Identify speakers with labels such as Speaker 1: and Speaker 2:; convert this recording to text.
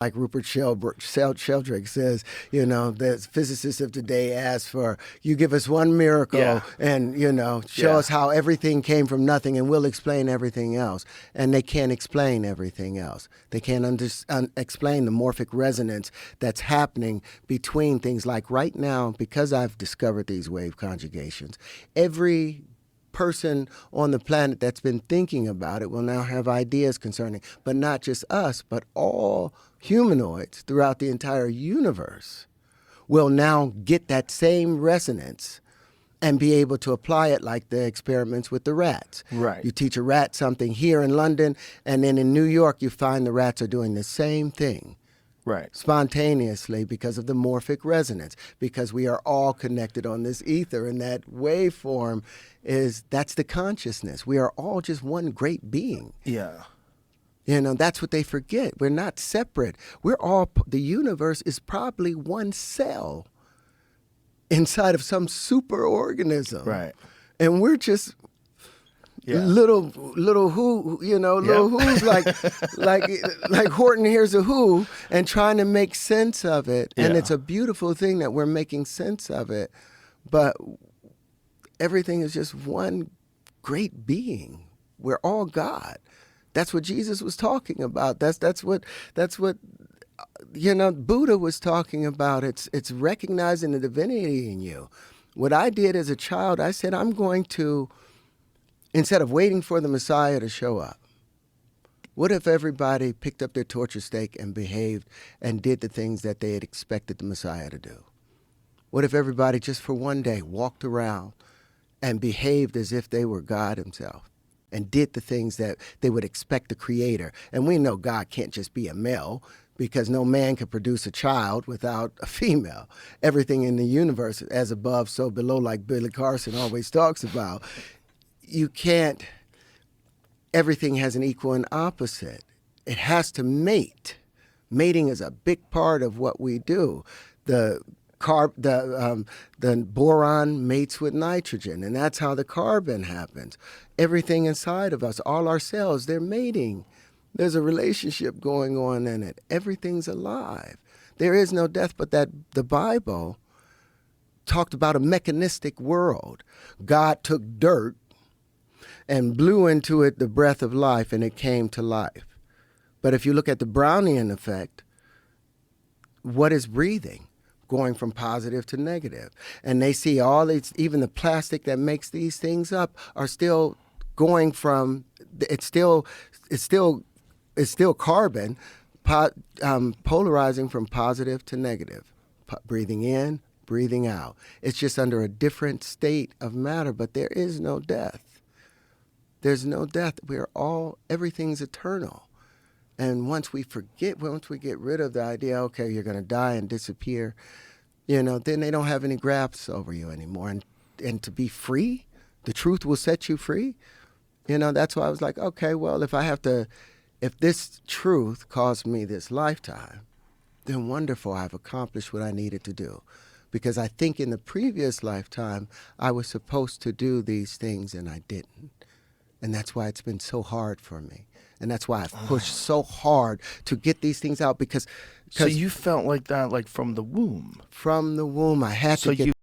Speaker 1: like Rupert Sheldrake says, the physicists of today ask for, you give us one miracle and, show us how everything came from nothing and we'll explain everything else. And they can't explain everything else. They can't explain the morphic resonance that's happening between things. Like right now, because I've discovered these wave conjugations, every person on the planet that's been thinking about it will now have ideas concerning, but not just us, but all humanoids throughout the entire universe will now get that same resonance and be able to apply it, like the experiments with the rats.
Speaker 2: Right.
Speaker 1: You teach a rat something here in London, and then in New York you find the rats are doing the same thing.
Speaker 2: Right.
Speaker 1: Spontaneously, because of the morphic resonance, because we are all connected on this ether, and that waveform that's the consciousness. We are all just one great being.
Speaker 2: Yeah.
Speaker 1: That's what they forget. We're not separate. The universe is probably one cell inside of some super organism.
Speaker 2: Right.
Speaker 1: And we're just little who's like Horton hears a who and trying to make sense of it. And it's a beautiful thing that we're making sense of it. But everything is just one great being. We're all God. That's what Jesus was talking about. That's what Buddha was talking about. It's recognizing the divinity in you. What I did as a child, I said, I'm going to, instead of waiting for the Messiah to show up, what if everybody picked up their torture stake and behaved and did the things that they had expected the Messiah to do? What if everybody just for one day walked around and behaved as if they were God himself and did the things that they would expect the Creator? And we know God can't just be a male, because no man can produce a child without a female. Everything in the universe, as above, so below, like Billy Carson always talks about. You can't, everything has an equal and opposite. It has to mate. Mating is a big part of what we do. The boron mates with nitrogen, and that's how the carbon happens. Everything inside of us, all our cells, they're mating. There's a relationship going on in it. Everything's alive. There is no death, but that the Bible talked about a mechanistic world. God took dirt and blew into it the breath of life, and it came to life. But if you look at the Brownian effect, what is breathing? Going from positive to negative. And they see all these, even the plastic that makes these things up are still going from, it's still carbon, polarizing from positive to negative, breathing in, breathing out. It's just under a different state of matter, but there is no death. There's no death. Everything's eternal. And once we get rid of the idea, okay, you're going to die and disappear, then they don't have any grasp over you anymore. And to be free, the truth will set you free. That's why I was like, okay, well, if this truth cost me this lifetime, then wonderful, I've accomplished what I needed to do. Because I think in the previous lifetime, I was supposed to do these things and I didn't. And that's why it's been so hard for me. And that's why I've pushed so hard to get these things out, because
Speaker 2: So you felt like that, like from the womb?
Speaker 1: From the womb, I had to get